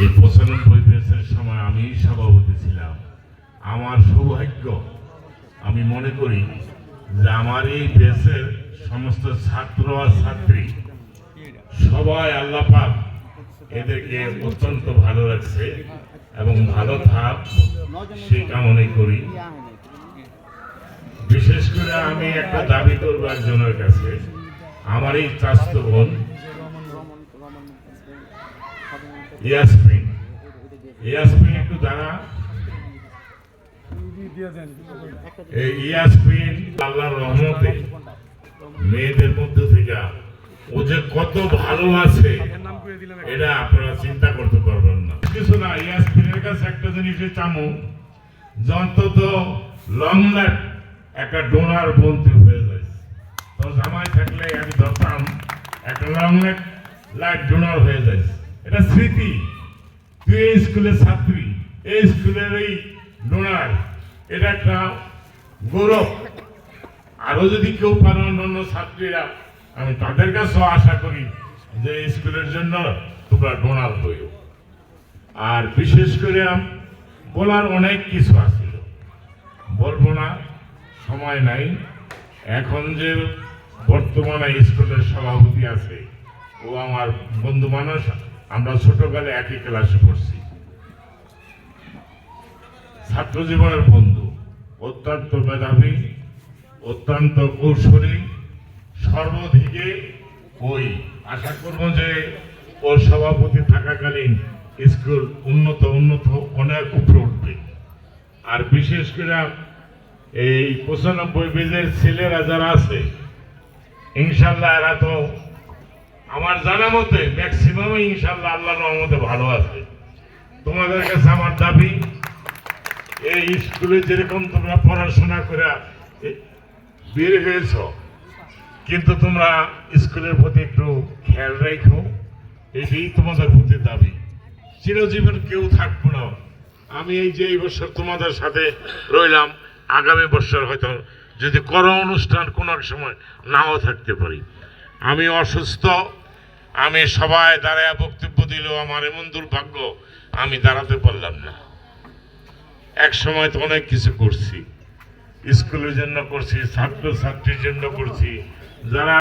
এই 95 ব্যাচের সময় আমি সভাপতি ছিলাম। আমার সৌভাগ্য, আমি মনে করি যে আমার এই ব্যাচের সমস্ত ছাত্র আর ছাত্রী সবাই আল্লাহ পাক এদেরকে অত্যন্ত ভালো লাগছে এবং ভালো থাক সেই কামনাই করি। বিশেষ করে আমি একটা দাবি করবো একজনের কাছে, আমার এই চাচাতো বোন ইয়াসমিন একটু দাঁড়া। ইয়াসমিন আল্লাহর রহমতে মেয়েদের মধ্যে থেকে ও যে কত ভালো আছে এটা আপনারা চিন্তা করতে পারবেন না। কিছু না, ইয়াসমিনের কাছে একটা জিনিস চামো, অন্তত লং লাইফ একটা ডোনার বলতে হয়ে যায়। তো জামাই থাকলে আমি ধরতাম একটা লং লাইফ ডোনার হয়ে যায়। এটা স্মৃতি, তুই এই স্কুলের ছাত্রী, এই স্কুলের এই ডোনার, এটা একটা গৌরব। আরো যদি কেউ পারো অন্য ছাত্রীরা, আমি তাদের কাছেও আশা করি যে স্কুলের জন্য তোমরা ডোনার হইও। আর বিশেষ করে বলার অনেক কিছু আছিল, বলবো না, সময় নাই। এখন যে বর্তমানে স্কুলের সভাপতি আছে ও আমার বন্ধু মানুষ, আমরা ছোটকালে একই ক্লাসে পড়ছি, ছাত্র জীবনের বন্ধু, অত্যন্ত মেধাবী, অত্যন্ত কৌশলী, সর্বদিকে ওই আশা করবো যে ওর সভাপতি থাকাকালীন স্কুল উন্নত অনেক উপরে উঠবে। আর বিশেষ করে এই 95 বেজের ছেলেরা যারা আছে, ইনশাল্লাহ এরা তো আমার জানা মতে ম্যাক্সিমাম ইনশাল্লাহ আল্লাহর রহমতে ভালো আছে। তোমাদের কাছে আমার দাবি, এই স্কুলে যেরকম তোমরা পড়াশোনা করে বের হয়েছ, কিন্তু তোমরা স্কুলের প্রতি একটু খেয়াল রাখো, এটাই তোমাদের প্রতি দাবি। চিরজীবন কেউ থাকবো না। আমি এই যে এই বছর তোমাদের সাথে রইলাম, আগামী বছর হয়তো যদি করো অনুষ্ঠান কোনো এক সময় নাও থাকতে পারি। আমি অসুস্থ, আমি সবাই দাঁড়ায় বক্তব্য দিলেও আমার এমন দুর্ভাগ্য আমি দাঁড়াতে পারলাম না। এক সময় তো অনেক কিছু করছি, স্কুলের জন্য করছি, ছাত্র ছাত্রীর জন্য করছি, যারা